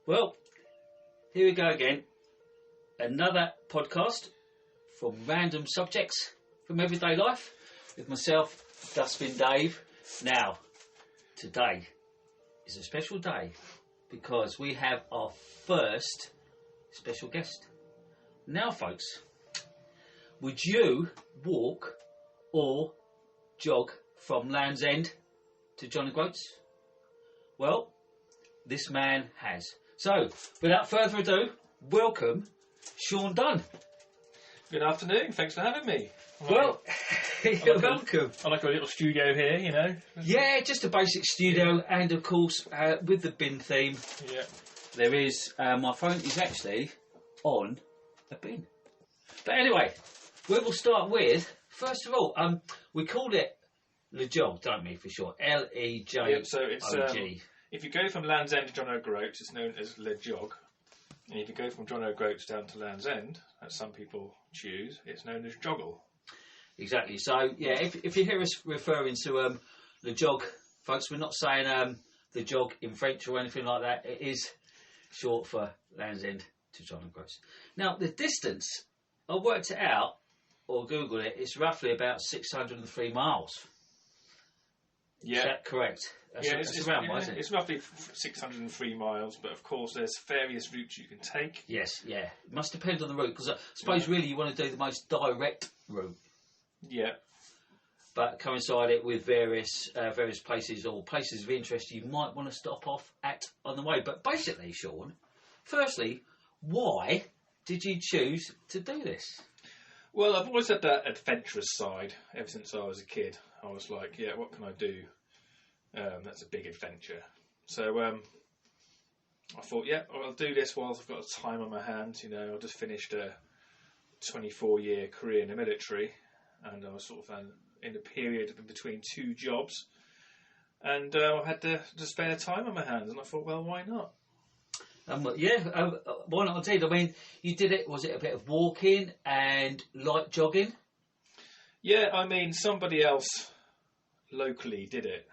Well, here we go again. Another podcast from random subjects from everyday life with myself, Dustbin Dave. Now, today is a special day because we have our first special guest. Now, folks, would you walk or jog from Land's End to John and Groats? Well, this man has. So, without further ado, welcome Sean Dunn. Good afternoon, thanks for having me. Well, you're welcome. I like a little studio here, you know. Yeah, just a basic studio, and of course, with the bin theme, there is, my phone is actually on a bin. But anyway, we will start with, first of all, we called it Lejog, don't we, for short? L-E-J-O-G. Yep, so it's, if you go from Land's End to John O'Groats, it's known as Lejog. And if you go from John O'Groats down to Land's End, as some people choose, it's known as Joggle. Exactly. So, yeah, if you hear us referring to Lejog, folks, we're not saying the jog in French or anything like that. It is short for Land's End to John O'Groats. Now, the distance, I worked it out, or Googled it, it's roughly about 603 miles. Yeah. Is that correct? It's around, isn't it? It's roughly 603 miles, but of course there's various routes you can take. Yes, yeah. It must depend on the route, because I suppose really you want to do the most direct route. Yeah. But coincide it with various places or places of interest you might want to stop off at on the way. But basically, Sean, firstly, why did you choose to do this? Well, I've always had that adventurous side ever since I was a kid. I was like, yeah, what can I do? That's a big adventure. So I thought, yeah, I'll do this whilst I've got time on my hands. You know, I just finished a 24-year career in the military, and I was sort of in a period in between two jobs, and I had the spare time on my hands, and I thought, well, why not? Why not indeed? I mean, you did it, was it a bit of walking and light jogging? Yeah, I mean, somebody else locally did it.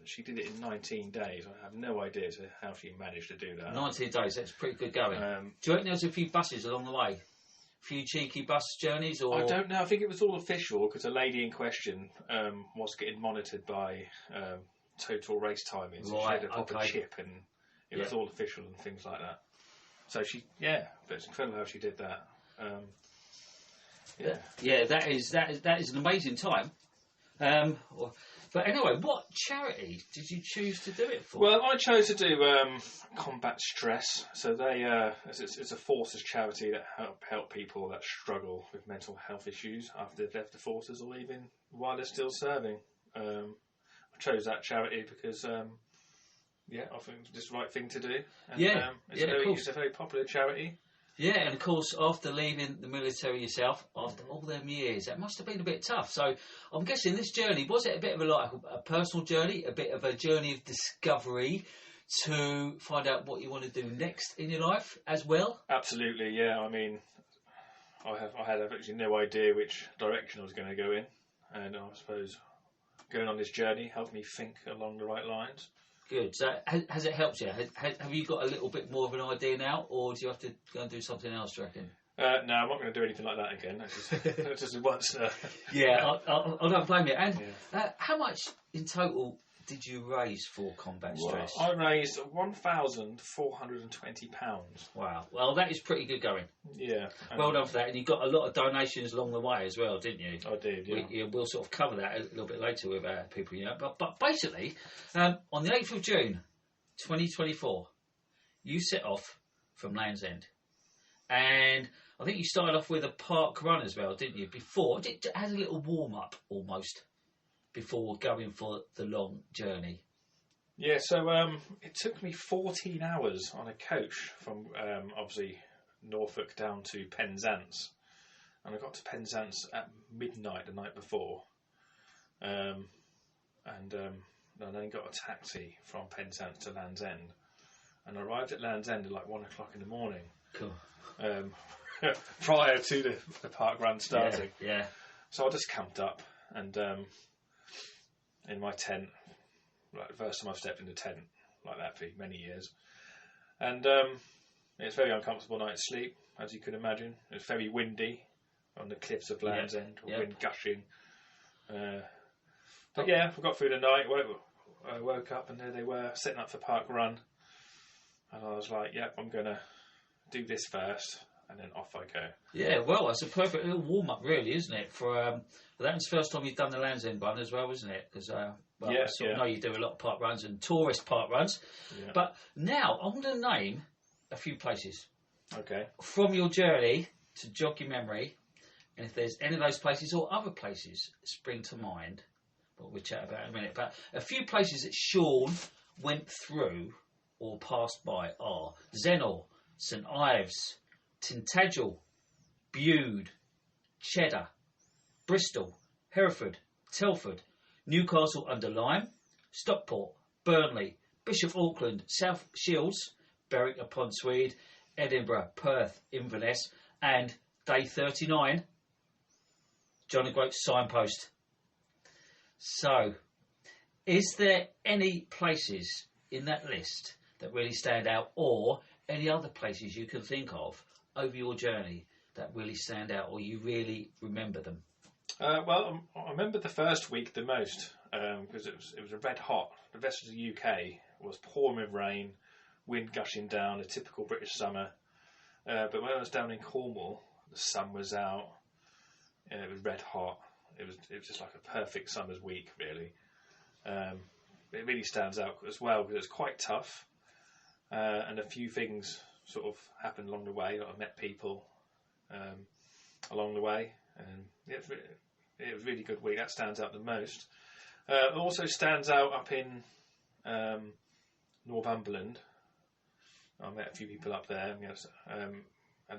She did it in 19 days. I have no idea how she managed to do that. 19 days, that's pretty good going. Do you reckon there was a few buses along the way? A few cheeky bus journeys? Or I don't know. I think it was all official because the lady in question was getting monitored by total race timing. So she had a proper chip and it was all official and things like that. So but it's incredible how she did that. That is an amazing time. But anyway, what charity did you choose to do it for? Well, I chose to do Combat Stress. So they it's a forces charity that help people that struggle with mental health issues after they've left the forces or even while they're still serving. I chose that charity because I think it's just the right thing to do. And, it's a very popular charity. Yeah, and of course, after leaving the military yourself, after all them years, that must have been a bit tough. So I'm guessing this journey, was it a bit of a personal journey, a bit of a journey of discovery to find out what you want to do next in your life as well? Absolutely, yeah. I mean, I had actually no idea which direction I was going to go in. And I suppose going on this journey helped me think along the right lines. Good. So has it helped you? Have you got a little bit more of an idea now, or do you have to go and do something else, do you reckon? No, I'm not going to do anything like that again. That's just once. Yeah, I don't blame you. And how much in total did you raise for Combat Stress? Well, I raised £1,420. Wow. Well, that is pretty good going. Yeah. Well done for that. And you got a lot of donations along the way as well, didn't you? I did, yeah. We'll sort of cover that a little bit later with people, you know. But basically, on the 8th of June, 2024, you set off from Land's End. And I think you started off with a park run as well, didn't you? Before, it had a little warm-up almost before going for the long journey. Yeah, so it took me 14 hours on a coach from, obviously, Norfolk down to Penzance. And I got to Penzance at midnight the night before. And then got a taxi from Penzance to Land's End. And I arrived at Land's End at like 1 o'clock in the morning. Cool. Prior to the park run starting. Yeah. So I just camped up and in my tent, like the first time I stepped in the tent, like that for many years. And it's very uncomfortable night's sleep, as you can imagine. It's very windy on the cliffs of Land's End, wind gushing. But yeah, we got through the night, woke up, and there they were, setting up for Park Run. And I was like, yep, I'm going to do this first, and then off I go. Yeah, well, it's a perfect little warm-up, really, isn't it? For that was the first time you've done the Land's End run as well, isn't it? Because I know you do a lot of park runs and tourist park runs. Yeah. But now, I want to name a few places. Okay. From your journey to jog your memory, and if there's any of those places or other places that spring to mind, what we'll chat about in a minute, but a few places that Sean went through or passed by are Zennor, St Ives, Tintagel, Bude, Cheddar, Bristol, Hereford, Telford, Newcastle under Lyme, Stockport, Burnley, Bishop Auckland, South Shields, Berwick upon Swede, Edinburgh, Perth, Inverness, and day 39, John and Groats signpost. So, is there any places in that list that really stand out, or any other places you can think of over your journey that really stand out, or you really remember them? Well, I remember the first week the most, because it was a red hot. The rest of the UK was pouring with rain, wind gushing down, a typical British summer. But when I was down in Cornwall, the sun was out, and it was red hot. It was just like a perfect summer's week, really. It really stands out as well because it's quite tough, and a few things sort of happened along the way. I met people along the way, and it was a really good week. That stands out the most. It also stands out up in Northumberland. I met a few people up there. We had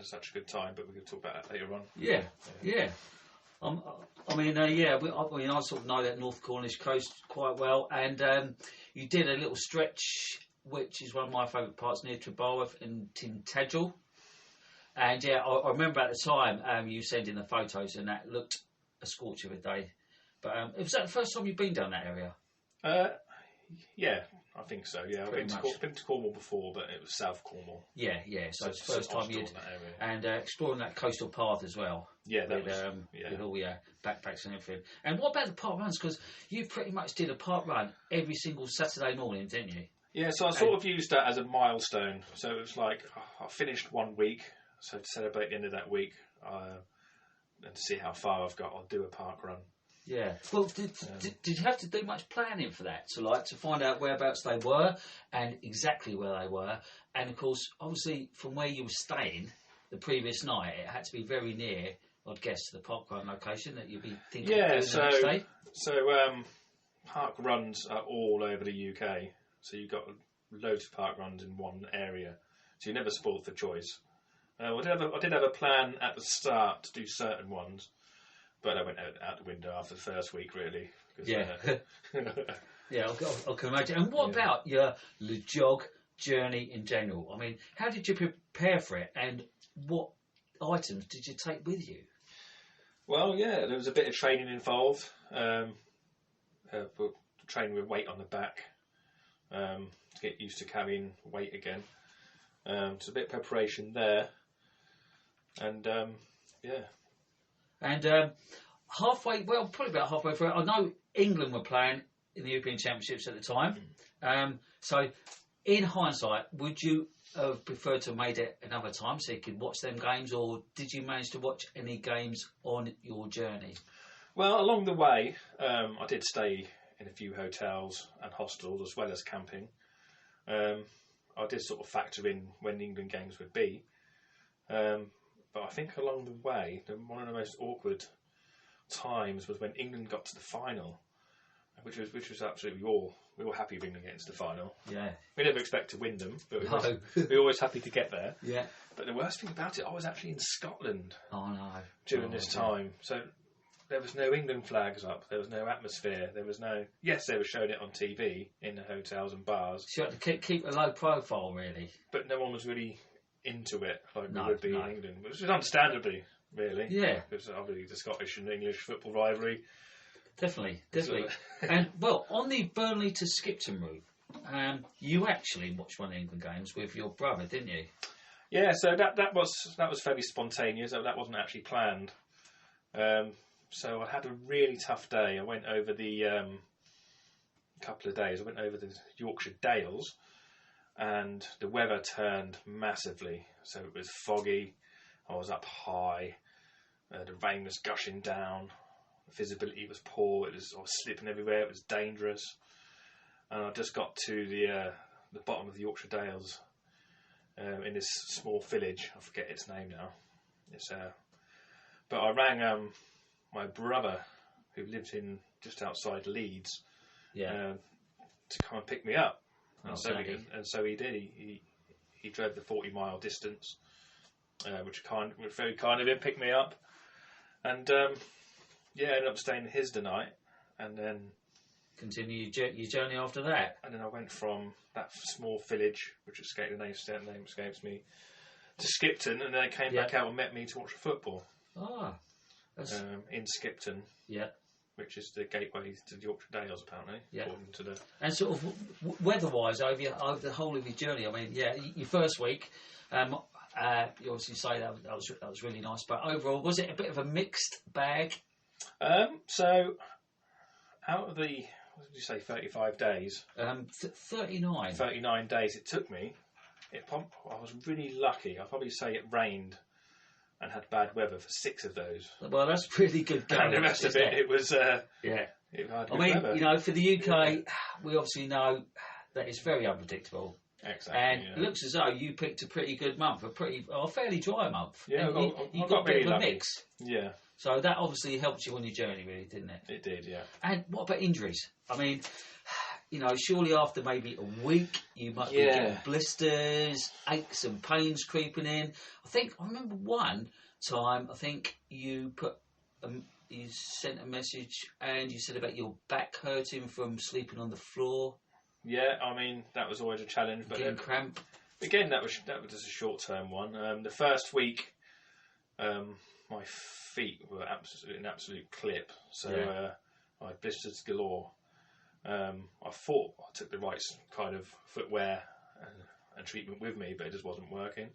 such a good time, but we could talk about that later on. Yeah. I sort of know that North Cornish coast quite well, and you did a little stretch, which is one of my favourite parts, near Trebarwith and Tintagel. And yeah, I remember at the time you sent in the photos, and that looked a scorch of a day. But was that the first time you've been down that area? Yeah, I think so. Yeah, I've been to Cornwall before, but it was South Cornwall. Yeah. So it's the first time you'd and exploring that coastal path as well. Yeah, with all your backpacks and everything. And what about the park runs? Because you pretty much did a park run every single Saturday morning, didn't you? Yeah, so I sort of used that as a milestone. So it was like I finished 1 week, so to celebrate the end of that week and to see how far I've got, I'll do a park run. Yeah. Well, did you have to do much planning for that? To find out whereabouts they were and exactly where they were, and of course, obviously, from where you were staying the previous night, it had to be very near, I'd guess, to the park run location that you'd be thinking of doing the next day. So park runs are all over the UK. So you've got loads of park runs in one area. So you're never spoiled for choice. I did have a plan at the start to do certain ones, but I went out the window after the first week, really. Yeah. Yeah, I can imagine. And what about your Lejog journey in general? I mean, how did you prepare for it, and what items did you take with you? Well, yeah, there was a bit of training involved. Training with weight on the back to get used to carrying weight again. So a bit of preparation there. And, yeah. And probably about halfway through, I know England were playing in the European Championships at the time. So, in hindsight, would you have preferred to have made it another time so you could watch them games, or did you manage to watch any games on your journey? Well, along the way, I did stay in a few hotels and hostels as well as camping. I did sort of factor in when the England games would be. But I think along the way, one of the most awkward times was when England got to the final, which was absolutely we were happy with England getting to the final. Yeah, we never expect to win them, but we were always happy to get there. Yeah. But the worst thing about it, I was actually in Scotland. Oh no! During this time, so there was no England flags up. There was no atmosphere. There was no. Yes, they were showing it on TV in the hotels and bars. So you had to keep a low profile, really. But no one was really into it like we would be in England, which is understandably, really. Yeah. Because obviously the Scottish and English football rivalry. Definitely. And, well, on the Burnley to Skipton route, you actually watched one of the England games with your brother, didn't you? Yeah, so that was fairly spontaneous. That wasn't actually planned. So I had a really tough day. I went over the couple of days. I went over the Yorkshire Dales, and the weather turned massively. So it was foggy. I was up high. The rain was gushing down. The visibility was poor. I was slipping everywhere. It was dangerous. And I just got to the bottom of the Yorkshire Dales in this small village. I forget its name now. But I rang my brother, who lived in just outside Leeds, to come and pick me up. And so he did. He drove the 40-mile distance, which was very kind of him, picked me up. And ended up staying in his the night, and then continue your journey after that. And then I went from that small village, which the name escapes me, to Skipton, and then they came back out and met me to watch the football. In Skipton. Yeah. Which is the gateway to the Yorkshire Dales, apparently. Yeah. And sort of weather-wise, over the whole of your journey, I mean, your first week. You obviously say that was really nice, but overall, was it a bit of a mixed bag? So, out of the, what did you say, 35 days? 39. 39 days it took me. I was really lucky. I'd probably say it rained and had bad weather for 6 of those. Well, that's pretty good going. And the rest of it was... It had good weather. For the UK, we obviously know that it's very unpredictable. Exactly. And it looks as though you picked a pretty good month, a fairly dry month. Yeah, you got a bit of a mix. Yeah. So that obviously helped you on your journey, really, didn't it? It did, yeah. And what about injuries? I mean, surely after maybe a week, you might be getting blisters, aches and pains creeping in. I remember one time, you put... you sent a message and you said about your back hurting from sleeping on the floor. Yeah, I mean, that was always a challenge. But getting cramp. Again, that was just a short-term one. The first week, my feet were an absolute clip. So I had blisters galore. I thought I took the right kind of footwear and treatment with me, but it just wasn't working.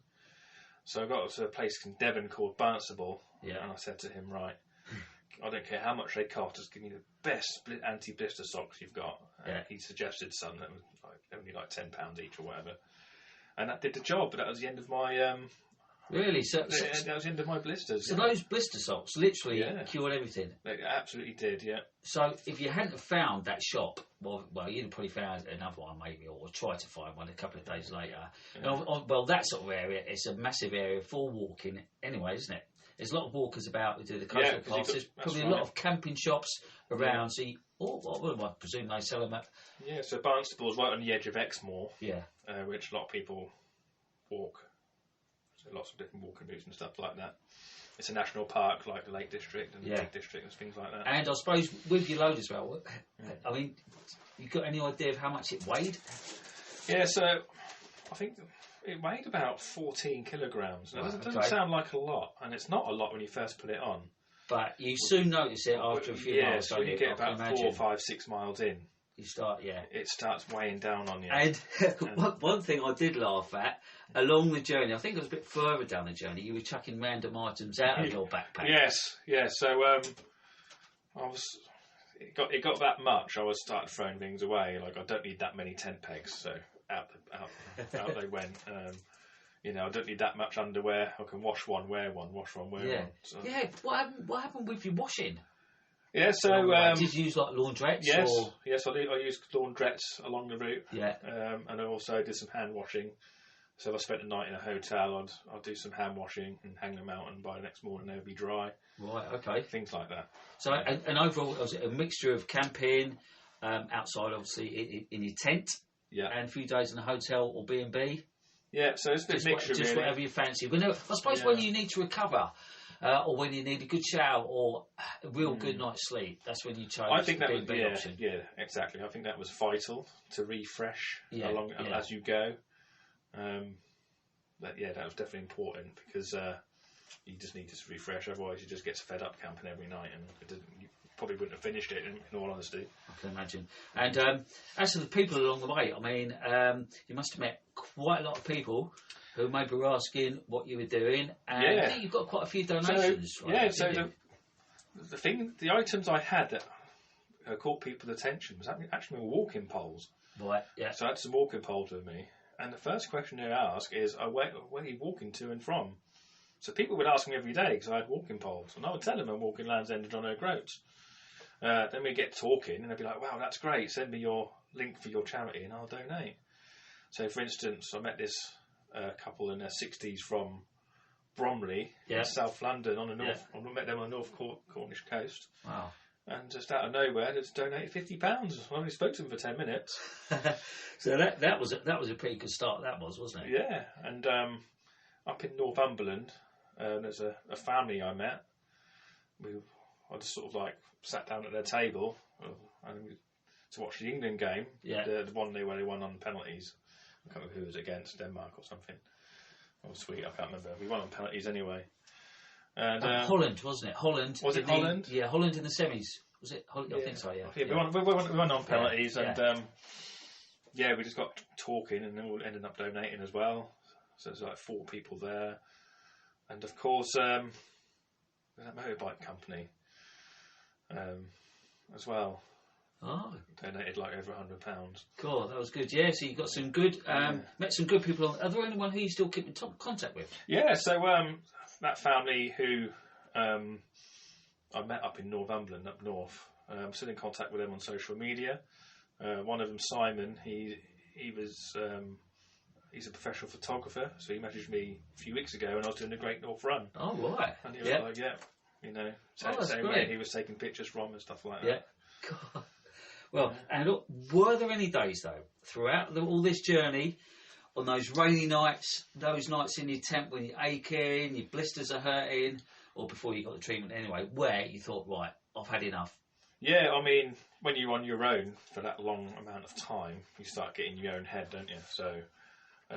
So I got to a place in Devon called Barnstable, and I said to him, right, I don't care how much they cost, just give me the best anti-blister socks you've got. He suggested some that was only like £10 each or whatever. And that did the job, but that was the end of my... Really? That was the end of my blisters. So those blister socks literally cured everything? They absolutely did, yeah. So if you hadn't found that shop, well, you'd have probably found another one maybe, or tried to find one a couple of days later. Yeah. And that sort of area, it's a massive area for walking anyway, isn't it? There's a lot of walkers about who do the coastal paths. There's probably a lot of camping shops around. So I presume they sell them at... Yeah, so Barnstable's right on the edge of Exmoor, which a lot of people walk. So lots of different walking routes and stuff like that. It's a national park like the Lake District and the Lake District and things like that. And I suppose with your load as well, I mean, you got any idea of how much it weighed? Yeah, so I think... It weighed about 14 kilograms. Now, it doesn't sound like a lot, and it's not a lot when you first put it on. But you soon notice it after a few miles. So when you get about 4, 5, 6 miles in, you start, it starts weighing down on you. And one thing I did laugh at along the journey, I think it was a bit further down the journey, you were chucking random items out of your backpack. Yes. So it got that much. I started throwing things away. Like I don't need that many tent pegs, so. Out they went. I don't need that much underwear. I can wash one, wear one, wash one, wear one. So. Yeah. What happened with your washing? Yeah, so did you use like laundrettes? Yes, I used laundrettes along the route. Yeah, and I also did some hand washing. So if I spent a night in a hotel, I'd do some hand washing and hang them out, and by the next morning they'd be dry. Right. Okay. Things like that. So and overall, was it a mixture of camping outside, obviously in your tent? Yeah. And a few days in a hotel or B&B. Yeah, so it's a bit mixture, just really. Whatever you fancy. But no, I suppose when you need to recover, or when you need a good shower or a real good night's sleep, that's when you chose the B&B option. Yeah, exactly. I think that was vital to refresh as you go. That was definitely important because you just need to refresh. Otherwise, you just get fed up camping every night, and probably wouldn't have finished it, in all honesty. I can imagine. And as for the people along the way, I mean, you must have met quite a lot of people who maybe were asking what you were doing, and I think you've got quite a few donations. The items I had that caught people's attention was actually walking poles. Right, yeah. So I had some walking poles with me, and the first question they ask is, where are you walking to and from? So people would ask me every day because I had walking poles, and I would tell them I'm walking Land's End and John Groats. Then we get talking, and they'd be like, wow, that's great, send me your link for your charity and I'll donate. So, for instance, I met this couple in their 60s from Bromley in South London on the north. I met them on the North Cornish coast. Wow. And just out of nowhere, they just donated £50. I only spoke to them for 10 minutes. So that was a pretty good start, that was, wasn't it? Yeah. And up in Northumberland, there's a family I met. I just sort of like sat down at their table to watch the England game. Yeah. The one where they won on penalties. I can't remember who it was against, Denmark or something. Oh, sweet, I can't remember. We won on penalties anyway. And Holland, wasn't it? Holland. Was it Holland? Yeah, Holland in the semis. Was it Holland? I think so, yeah. We won on penalties, and we just got talking, and then we ended up donating as well. So there's like 4 people there. And of course, there's that motorbike company as well. Oh. Donated like over £100. Cool, that was good. Yeah, so you got some good, met some good people. Are there anyone who you still keep in contact with? Yeah, so that family who I met up in Northumberland, up north, I'm still in contact with them on social media. One of them, Simon, he's a professional photographer, so he messaged me a few weeks ago when I was doing the Great North Run. Oh, right. And he was like, same way he was taking pictures from and stuff like that. Yeah. God. Well, and look, were there any days, though, throughout all this journey, on those rainy nights, those nights in your tent when you're aching, your blisters are hurting, or before you got the treatment anyway, where you thought, right, I've had enough? Yeah, I mean, when you're on your own for that long amount of time, you start getting your own head, don't you? So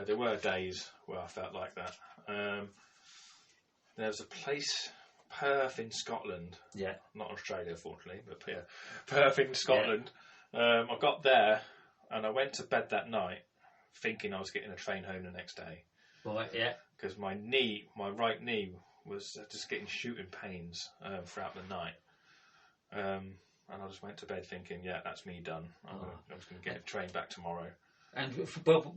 there were days where I felt like that. There was a place, Perth in Scotland. Yeah. Not Australia, fortunately, but yeah, Perth in Scotland. Yeah. I got there and I went to bed that night thinking I was getting a train home the next day. Right, yeah. Because my right knee was just getting shooting pains throughout the night. And I just went to bed thinking, yeah, that's me done. I'm just going to get a train back tomorrow. And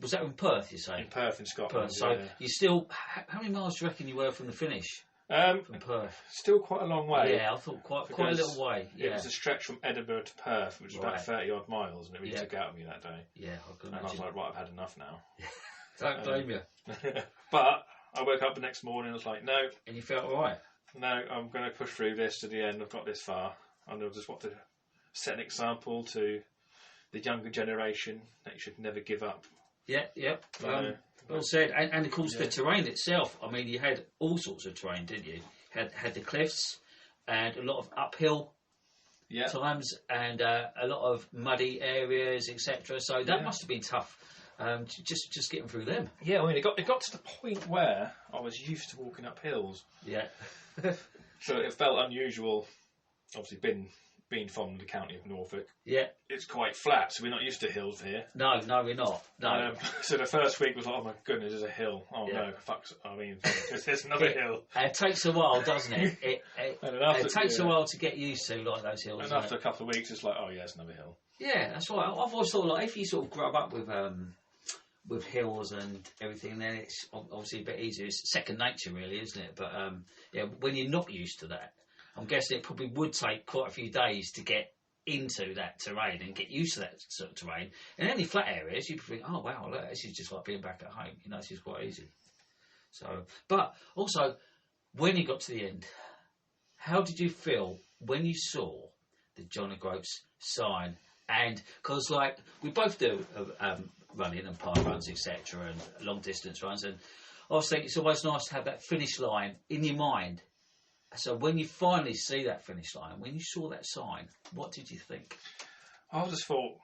was that in Perth, you say? In Perth, in Scotland. Perth. So you still, how many miles do you reckon you were from the finish? From Perth? Still quite a long way. Yeah, I thought quite a little way. Yeah. It was a stretch from Edinburgh to Perth, which is about 30 odd miles, and it really took out of me that day. Yeah, I can imagine. And I was like, right, I've had enough now. Don't blame you. But I woke up the next morning and was like, no. And you felt alright? No, I'm going to push through this to the end. I've got this far. And I just want to set an example to the younger generation that you should never give up. Yeah, yep. Well said. And of course, the terrain itself. I mean, you had all sorts of terrain, didn't you? Had the cliffs and a lot of uphill times and a lot of muddy areas, etc. So that must have been tough. Just getting through them. Yeah, I mean, it got to the point where I was used to walking up hills. Yeah. So it felt unusual. Obviously, being from the county of Norfolk, it's quite flat, so we're not used to hills here. No, we're not. No. So the first week was like, oh my goodness, there's a hill. Oh no, there's another hill. It takes a while, doesn't it? It takes a while to get used to, like those hills. And after a couple of weeks, it's like, oh yeah, it's another hill. Yeah, that's right. I've always thought, like, if you sort of grow up with hills and everything, then it's obviously a bit easier. It's second nature, really, isn't it? But when you're not used to that, I'm guessing it probably would take quite a few days to get into that terrain and get used to that sort of terrain. In any flat areas, you'd think, oh wow, look, this is just like being back at home. You know, this is quite easy. So, but also, when you got to the end, how did you feel when you saw the John O'Groats sign? And because, like, we both do running and park runs, etc., and long distance runs, and I was thinking it's always nice to have that finish line in your mind. So when you finally see that finish line, when you saw that sign, what did you think? I just thought,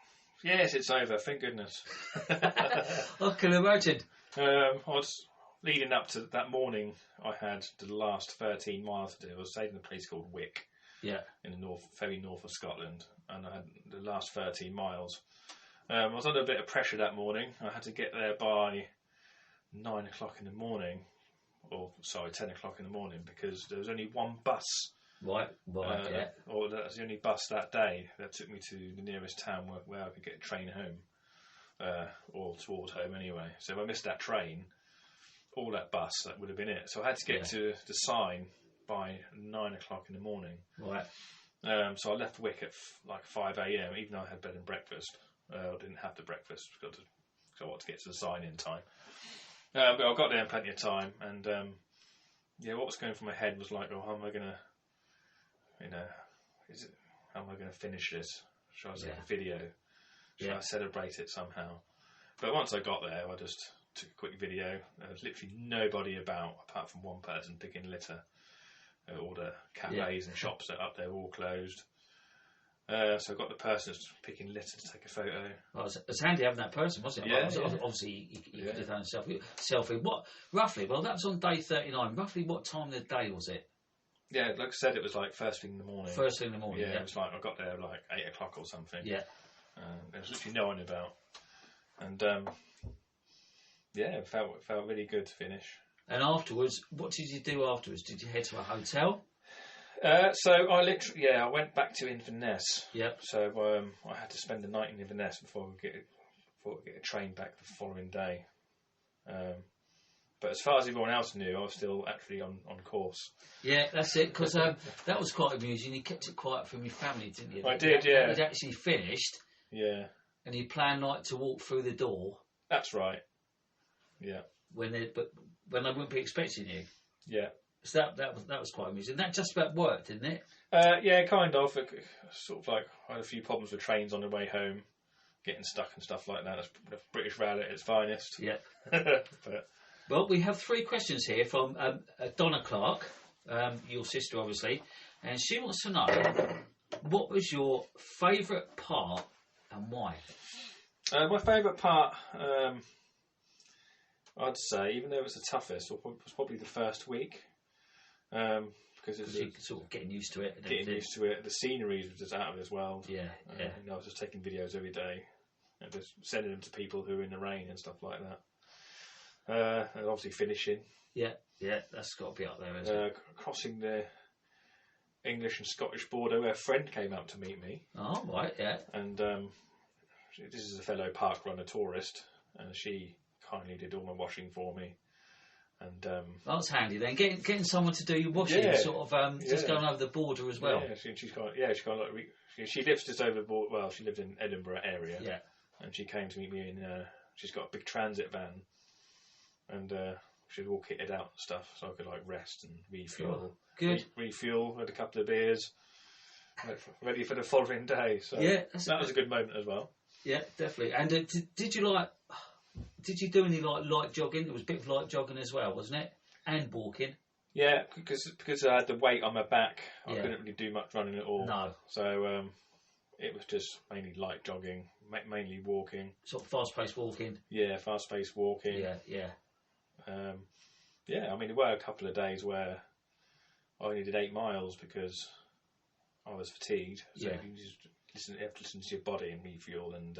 yes, it's over, thank goodness. I can imagine. I was leading up to that morning, I had the last 13 miles to do. I was staying in a place called Wick. in the very north of Scotland, and I had the last 13 miles. I was under a bit of pressure that morning. I had to get there by 9 o'clock in the morning, 10 o'clock in the morning, because there was only one bus. Right, yeah. Or that was the only bus that day that took me to the nearest town where I could get a train home, or towards home anyway. So if I missed that train, all that bus, that would have been it. So I had to get to the sign by 9 o'clock in the morning. Right. So I left Wick at 5 a.m, even though I had bed and breakfast. I didn't have the breakfast because I wanted to get to the sign in time. But I got there in plenty of time, and what was going through my head was like, how am I going to, how am I going to finish this? Should I take a video? Should I celebrate it somehow? But once I got there, I just took a quick video. There was literally nobody about apart from one person picking litter. All the cafes and shops that are up there were all closed. So I got the person that's picking litter to take a photo. Well, it's handy having that person, wasn't it? Obviously, you could have done a selfie. What, roughly, well, that was on day 39. Roughly what time of the day was it? Yeah, like I said, it was like first thing in the morning. First thing in the morning, yeah. It was like, I got there like 8 o'clock or something. Yeah. There was literally no one about. And, it felt really good to finish. And afterwards, what did you do afterwards? Did you head to a hotel? So I went back to Inverness. Yep. So I had to spend the night in Inverness before we get a train back the following day. But as far as everyone else knew, I was still actually on course. Yeah, that's it. Because that was quite amusing. You kept it quiet from your family, didn't you? I did, yeah. You'd actually finished. Yeah. And you planned like to walk through the door. That's right. Yeah. When they wouldn't be expecting you. Yeah. So that was quite amusing. That just about worked, didn't it? Yeah, kind of. Sort of like I had a few problems with trains on the way home, getting stuck and stuff like that. That's British Rail at its finest. Yeah. But well, we have 3 questions here from Donna Clark, your sister, obviously, and she wants to know what was your favourite part and why. My favourite part, I'd say, even though it was the toughest, was probably the first week. Because it's sort of getting used to it. Used to it. The scenery was just out of this world. Yeah, yeah. I was just taking videos every day and just sending them to people who were in the rain and stuff like that. And obviously finishing. Yeah, that's got to be up there, isn't it? Crossing the English and Scottish border, where a friend came out to meet me. Oh, right, yeah. And this is a fellow park runner tourist, and she kindly did all my washing for me. And that's handy then. Getting someone to do your washing, just going over the border as well. Yeah, she lives just over the border. Well, she lived in Edinburgh area. Yeah. And she came to meet me in. She's got a big transit van, and she was all kitted out and stuff, so I could like rest and refuel. Sure. Good. Refuel. Had a couple of beers. Ready for the following day. So yeah, that was a good moment as well. Yeah, definitely. And did you like? Did you do any light jogging? There was a bit of light jogging as well, wasn't it? And walking. Yeah, because I had the weight on my back, I couldn't really do much running at all. No. So it was just mainly light jogging, mainly walking. Sort of fast-paced walking. Yeah, fast-paced walking. Yeah. I mean, there were a couple of days where I only did 8 miles because I was fatigued. So you have to listen to your body and refuel, and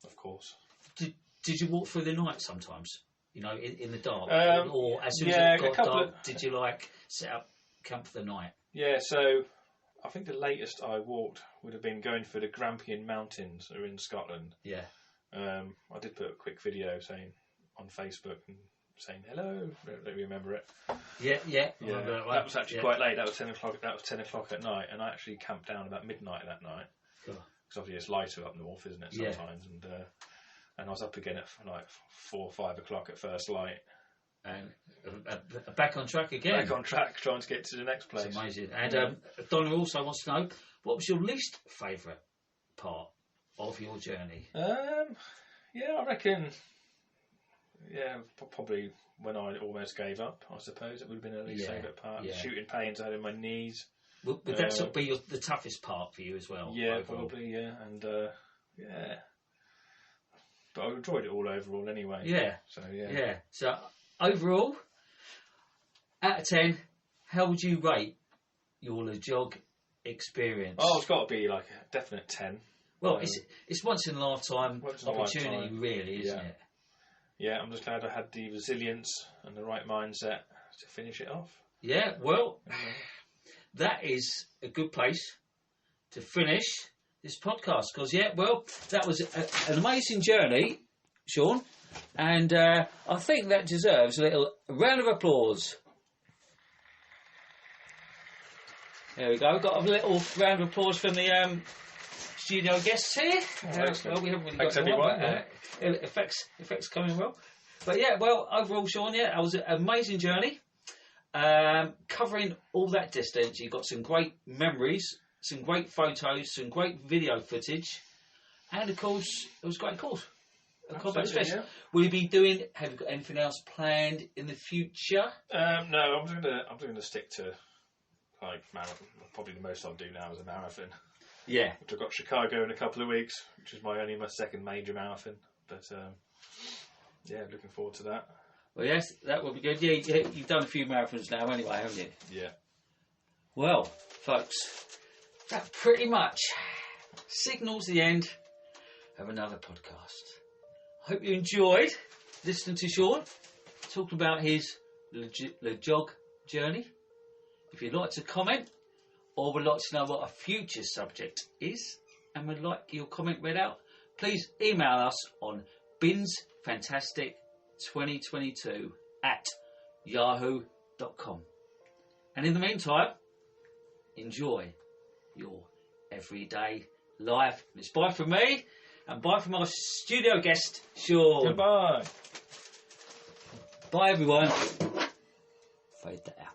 of course. Did you walk through the night sometimes? In the dark, or as soon as it got dark, did you set up camp for the night? Yeah, so I think the latest I walked would have been going through the Grampian Mountains, that are in Scotland. Yeah. I did put a quick video on Facebook and saying hello. Don't you remember it? Yeah. That was actually quite late. That was 10 o'clock. That was 10 o'clock at night, and I actually camped down about midnight that night. Cool. Because obviously it's lighter up north, isn't it? Sometimes, and I was up again at like 4 or 5 o'clock at first light. And back on track again. Back on track, trying to get to the next place. It's amazing. And Donna also wants to know, what was your least favourite part of your journey? I reckon, probably when I almost gave up, I suppose. It would have been the least favourite part. The shooting pains I had in my knees. Would that sort of be the toughest part for you as well? Yeah, overall? Probably, yeah. And, but I enjoyed it all overall anyway. Yeah. So, yeah. So, overall, out of 10, how would you rate your Lejog experience? Oh, it's got to be like a definite 10. Well, it's once in a lifetime opportunity, really, isn't it? Yeah, I'm just glad I had the resilience and the right mindset to finish it off. Yeah, well, that is a good place to finish this podcast because, that was an amazing journey, Sean, and I think that deserves a little round of applause. There we go. Got a little round of applause from the studio guests here. Well, we haven't really got everyone. Effects coming well. But overall, Sean, that was an amazing journey. Covering all that distance, you got some great memories, some great photos, some great video footage, and of course, it was a great course. Combat stress. Yeah. Will you be have you got anything else planned in the future? No, I'm going to stick to like marathon. Probably the most I'll do now is a marathon. Yeah. Which I've got Chicago in a couple of weeks, which is my second major marathon. But looking forward to that. Well, yes, that will be good. Yeah, you've done a few marathons now anyway, haven't you? Yeah. Well, folks, that pretty much signals the end of another podcast. I hope you enjoyed listening to Sean talk about his Lejog journey. If you'd like to comment or would like to know what a future subject is and would like your comment read out, please email us on binsfantastic2022@yahoo.com. And in the meantime, enjoy your everyday life. It's bye from me and bye from our studio guest, Sean. Goodbye. Bye, everyone. Fade that out.